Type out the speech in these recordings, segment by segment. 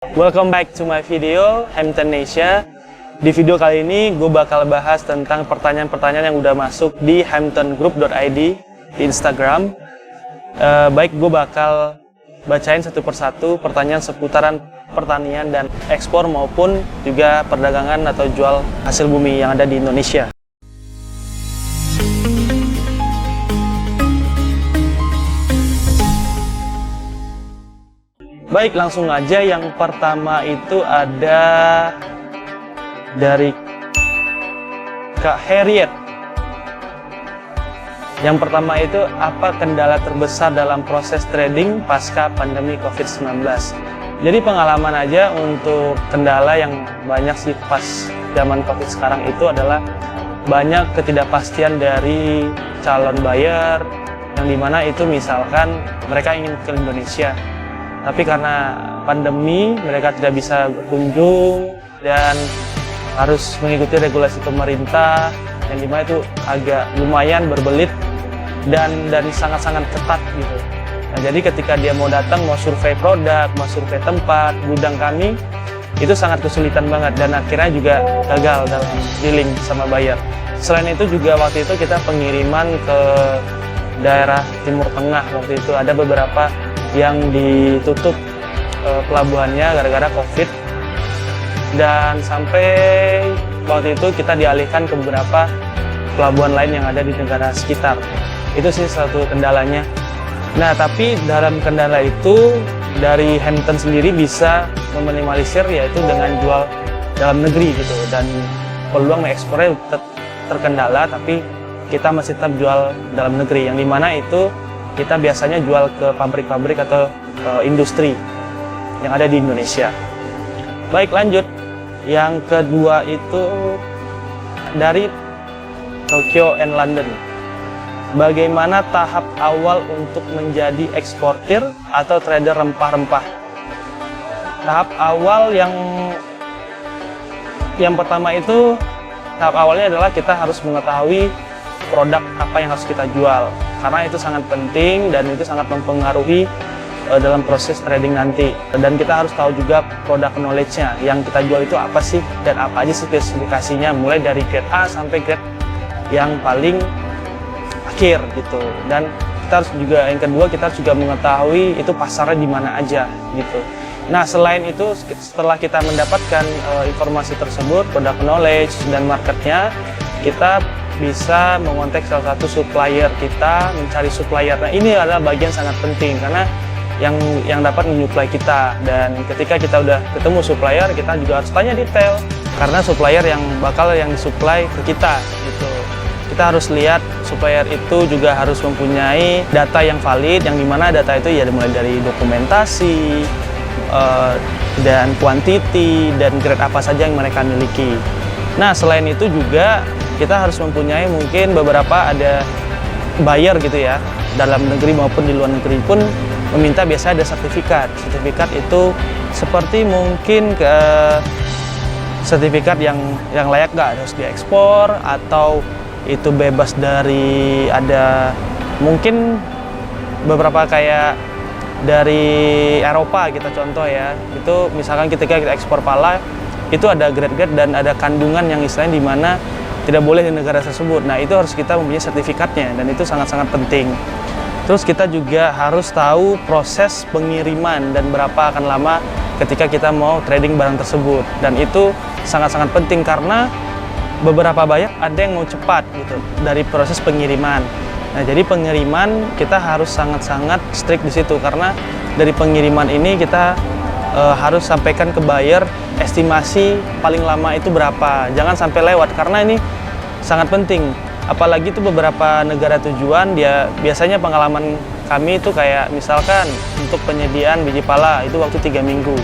Welcome back to my video, Hampton Asia. Di video kali ini gue bakal bahas tentang pertanyaan-pertanyaan yang udah masuk di hamptongroup.id di Instagram. Baik, gue bakal bacain satu persatu pertanyaan seputaran pertanian dan ekspor maupun juga perdagangan atau jual hasil bumi yang ada di Indonesia. Baik, langsung aja. Yang pertama itu ada dari Kak Harriet. Yang pertama itu, apa kendala terbesar dalam proses trading pasca pandemi COVID-19? Jadi pengalaman aja untuk kendala yang banyak sih pas zaman COVID sekarang itu adalah banyak ketidakpastian dari calon buyer, yang dimana itu misalkan mereka ingin ke Indonesia, tapi karena pandemi mereka tidak bisa berkunjung dan harus mengikuti regulasi pemerintah, yang dimana itu agak lumayan berbelit dan sangat-sangat ketat gitu. Nah, jadi ketika dia mau datang, mau survei produk, mau survei tempat, gudang kami, itu sangat kesulitan banget dan akhirnya juga gagal dalam dealing sama buyer. Selain itu juga waktu itu kita pengiriman ke daerah Timur Tengah, waktu itu ada beberapa yang ditutup pelabuhannya gara-gara COVID, dan sampai waktu itu kita dialihkan ke beberapa pelabuhan lain yang ada di negara sekitar. Itu sih satu kendalanya. Nah, tapi dalam kendala itu dari Hampton sendiri bisa meminimalisir, yaitu dengan jual dalam negeri gitu, dan peluang mengekspornya terkendala, tapi kita masih tetap jual dalam negeri, yang dimana itu kita biasanya jual ke pabrik-pabrik atau industri yang ada di Indonesia. Baik, lanjut. Yang kedua itu dari Tokyo and London. Bagaimana tahap awal untuk menjadi eksportir atau trader rempah-rempah? Tahap awal yang pertama itu, tahap awalnya adalah kita harus mengetahui produk apa yang harus kita jual, karena itu sangat penting dan itu sangat mempengaruhi dalam proses trading nanti. Dan kita harus tahu juga produk knowledge-nya, yang kita jual itu apa sih dan apa aja spesifikasinya, mulai dari grade A sampai grade yang paling akhir gitu. Dan kita harus juga, yang kedua, kita harus juga mengetahui itu pasarnya di mana aja gitu. Nah, selain itu, setelah kita mendapatkan informasi tersebut, produk knowledge dan marketnya, kita bisa mengontak salah satu supplier kita, mencari supplier. Nah, ini adalah bagian sangat penting karena yang dapat menyuplai kita, dan ketika kita udah ketemu supplier, kita juga harus tanya detail karena supplier yang bakal yang disuplai ke kita gitu. Kita harus lihat supplier itu juga harus mempunyai data yang valid, yang dimana data itu ya mulai dari dokumentasi dan quantity dan grade apa saja yang mereka miliki. Nah, selain itu juga kita harus mempunyai mungkin beberapa ada buyer gitu ya, dalam negeri maupun di luar negeri pun meminta biasanya ada sertifikat. Sertifikat itu seperti mungkin ke sertifikat yang layak nggak harus diekspor, atau itu bebas dari, ada mungkin beberapa kayak dari Eropa kita contoh ya, itu misalkan ketika kita ekspor pala itu ada grade-grade dan ada kandungan yang istilahnya di mana tidak boleh di negara tersebut. Nah, itu harus kita mempunyai sertifikatnya dan itu sangat-sangat penting. Terus kita juga harus tahu proses pengiriman dan berapa akan lama ketika kita mau trading barang tersebut, dan itu sangat-sangat penting karena beberapa buyer ada yang mau cepat gitu dari proses pengiriman. Nah, jadi pengiriman kita harus sangat-sangat strict di situ, karena dari pengiriman ini kita harus sampaikan ke buyer estimasi paling lama itu berapa, jangan sampai lewat, karena ini sangat penting. Apalagi itu beberapa negara tujuan, dia biasanya pengalaman kami itu kayak misalkan untuk penyediaan biji pala itu waktu 3 minggu.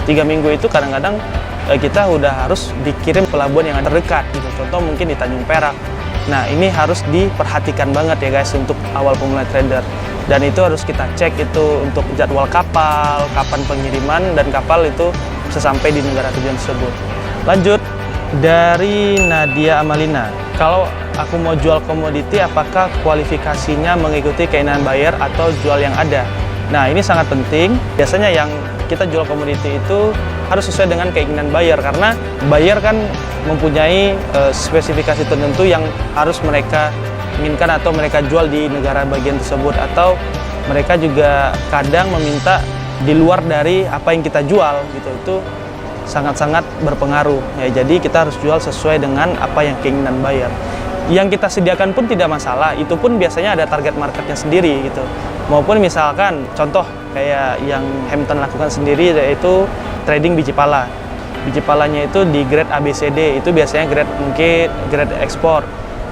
3 minggu itu kadang-kadang kita udah harus dikirim pelabuhan yang terdekat gitu. Contoh mungkin di Tanjung Perak. Nah, ini harus diperhatikan banget ya guys untuk awal pemula trader. Dan itu harus kita cek itu untuk jadwal kapal, kapan pengiriman, dan kapal itu bisa sampai di negara tujuan tersebut. Lanjut, dari Nadia Amalina. Kalau aku mau jual komoditi, apakah kualifikasinya mengikuti keinginan buyer atau jual yang ada? Nah, ini sangat penting. Biasanya yang kita jual komoditi itu harus sesuai dengan keinginan buyer, karena buyer kan mempunyai spesifikasi tertentu yang harus mereka inginkan atau mereka jual di negara bagian tersebut, atau mereka juga kadang meminta di luar dari apa yang kita jual gitu. Itu sangat-sangat berpengaruh ya. Jadi kita harus jual sesuai dengan apa yang keinginan buyer. Yang kita sediakan pun tidak masalah, itu pun biasanya ada target marketnya sendiri gitu. Maupun misalkan contoh kayak yang Hampton lakukan sendiri, yaitu trading biji pala. Biji palanya itu di grade ABCD, itu biasanya grade mungkin grade ekspor.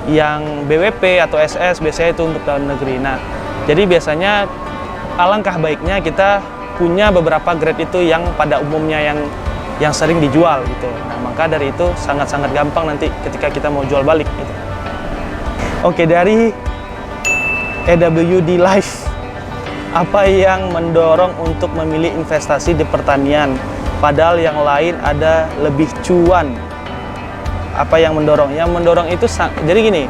Yang BWP atau SS biasanya itu untuk dalam negeri. Nah, jadi biasanya alangkah baiknya kita punya beberapa grade itu yang pada umumnya yang sering dijual gitu. Nah, maka dari itu sangat-sangat gampang nanti ketika kita mau jual balik gitu. Oke, dari EWD Life, apa yang mendorong untuk memilih investasi di pertanian padahal yang lain ada lebih cuan? Apa yang mendorong? Yang mendorong itu jadi gini,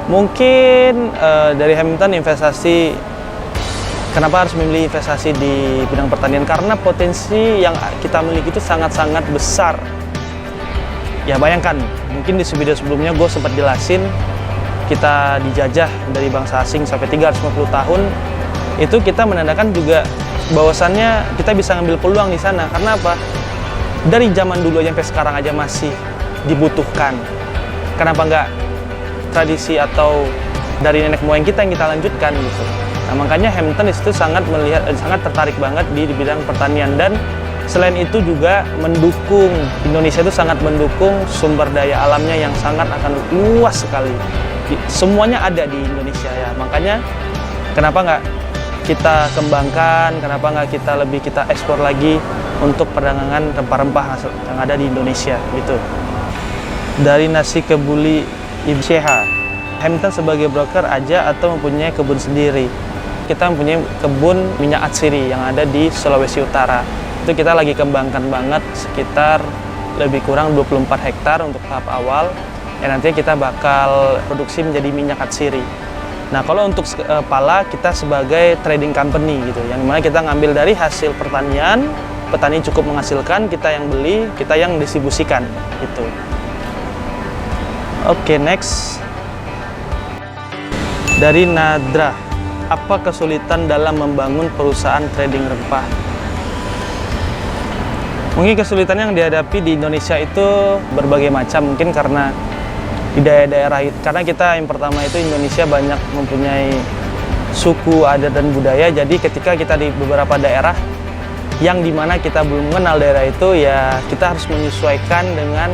mungkin dari Hampton investasi, kenapa harus memilih investasi di bidang pertanian? Karena potensi yang kita miliki itu sangat-sangat besar. Ya bayangkan, mungkin di video sebelumnya gue sempat jelasin, kita dijajah dari bangsa asing sampai 350 tahun, itu kita menandakan juga bahwasannya kita bisa ngambil peluang di sana. Karena apa? Dari zaman dulu sampai sekarang aja masih dibutuhkan. Kenapa nggak tradisi atau dari nenek moyang kita yang kita lanjutkan gitu. Nah, makanya Hampton itu sangat tertarik banget di bidang pertanian, dan selain itu juga mendukung, Indonesia itu sangat mendukung sumber daya alamnya yang sangat akan luas sekali. Semuanya ada di Indonesia ya. Makanya kenapa nggak kita kembangkan, kenapa nggak kita ekspor lagi untuk perdagangan rempah-rempah yang ada di Indonesia gitu. Dari Nasi Kebuli Ibu Syeha, Hampton sebagai broker aja atau mempunyai kebun sendiri? Kita mempunyai kebun minyak atsiri yang ada di Sulawesi Utara. Itu kita lagi kembangkan banget, sekitar lebih kurang 24 hektar untuk tahap awal. Nantinya kita bakal produksi menjadi minyak atsiri. Nah, kalau untuk pala, kita sebagai trading company gitu, yang dimana kita ngambil dari hasil pertanian, petani cukup menghasilkan, kita yang beli, kita yang distribusikan gitu. Oke, next. Dari Nadra, apa kesulitan dalam membangun perusahaan trading rempah? Mungkin kesulitan yang dihadapi di Indonesia itu berbagai macam, mungkin karena di daerah-daerah, karena kita yang pertama itu Indonesia banyak mempunyai suku, adat, dan budaya. Jadi ketika kita di beberapa daerah yang dimana kita belum mengenal daerah itu, ya kita harus menyesuaikan dengan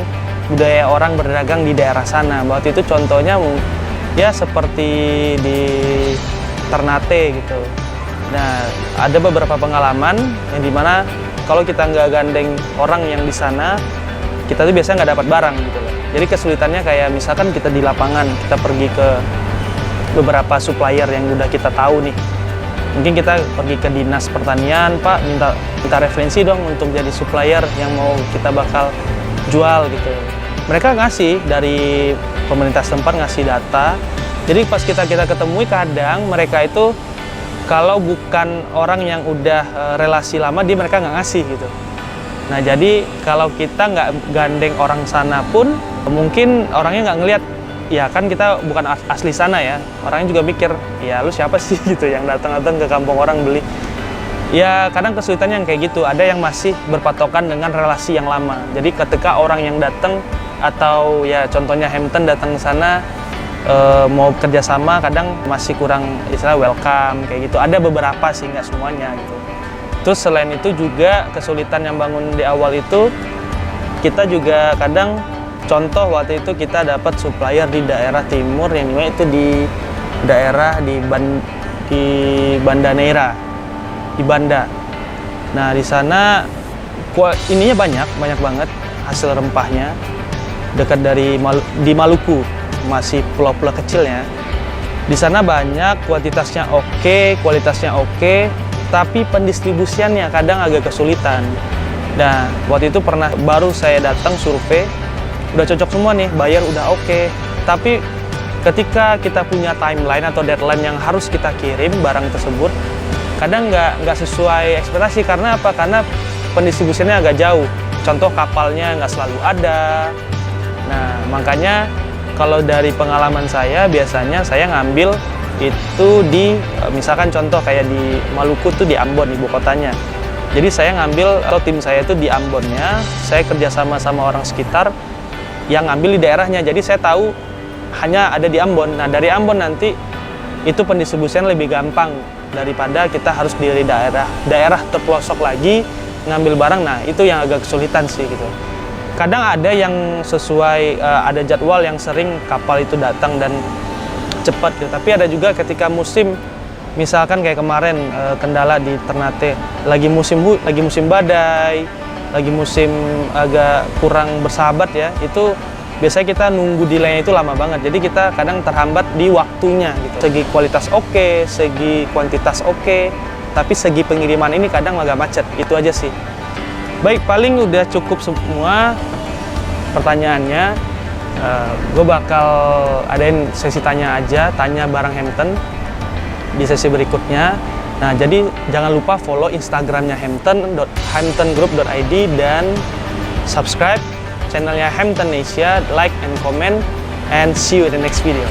budaya orang berdagang di daerah sana. Waktu itu contohnya ya seperti di Ternate gitu. Nah, ada beberapa pengalaman yang dimana kalau kita nggak gandeng orang yang di sana, kita tuh biasanya nggak dapat barang gitu loh. Jadi kesulitannya kayak misalkan kita di lapangan, kita pergi ke beberapa supplier yang udah kita tahu nih. Mungkin kita pergi ke dinas pertanian, Pak, minta referensi dong untuk jadi supplier yang mau kita bakal jual gitu. Mereka ngasih dari pemerintah setempat, ngasih data. Jadi pas kita ketemui, kadang mereka itu kalau bukan orang yang udah relasi lama, mereka nggak ngasih gitu. Nah, jadi kalau kita nggak gandeng orang sana pun, mungkin orangnya nggak ngelihat, ya kan kita bukan asli sana ya. Orangnya juga mikir, ya lu siapa sih gitu yang datang-datang ke kampung orang beli. Ya kadang kesulitannya yang kayak gitu, ada yang masih berpatokan dengan relasi yang lama. Jadi ketika orang yang datang, atau ya contohnya Hampton datang ke sana, mau kerjasama, kadang masih kurang istilah welcome kayak gitu. Ada beberapa sih, nggak semuanya gitu. Terus selain itu juga kesulitan yang bangun di awal itu, kita juga kadang, contoh waktu itu kita dapat supplier di daerah timur, yang dimana itu di daerah di Banda Neira, di Banda. Nah, di sana ininya banyak banget hasil rempahnya, dekat di Maluku, masih pulau-pulau kecilnya. Di sana banyak, kualitasnya oke, tapi pendistribusiannya kadang agak kesulitan. Nah, waktu itu baru saya datang survei, udah cocok semua nih, bayar udah oke. Tapi ketika kita punya timeline atau deadline yang harus kita kirim barang tersebut, kadang nggak sesuai ekspektasi. Karena apa? Karena pendistribusiannya agak jauh. Contoh kapalnya nggak selalu ada. Nah, makanya kalau dari pengalaman saya, biasanya saya ngambil itu di, misalkan contoh kayak di Maluku tuh di Ambon, ibu kotanya. Jadi saya ngambil, atau tim saya itu di Ambonnya, saya kerjasama sama orang sekitar yang ngambil di daerahnya. Jadi saya tahu hanya ada di Ambon. Nah, dari Ambon nanti itu pendistribusian lebih gampang daripada kita harus di daerah terpelosok lagi ngambil barang. Nah, itu yang agak kesulitan sih gitu. Kadang ada yang sesuai, ada jadwal yang sering kapal itu datang dan cepat gitu. Tapi ada juga ketika musim, misalkan kayak kemarin kendala di Ternate, lagi musim badai, lagi musim agak kurang bersahabat ya, itu biasanya kita nunggu delay-nya itu lama banget. Jadi kita kadang terhambat di waktunya gitu. Segi kualitas oke, segi kuantitas oke, tapi segi pengiriman ini kadang agak macet. Itu aja sih. Baik, paling udah cukup semua pertanyaannya. Gue bakal adain sesi tanya aja, tanya barang Hampton di sesi berikutnya. Nah, jadi jangan lupa follow Instagramnya hamptongroup.id dan subscribe channelnya Hampton Asia, like and comment, and see you in the next video.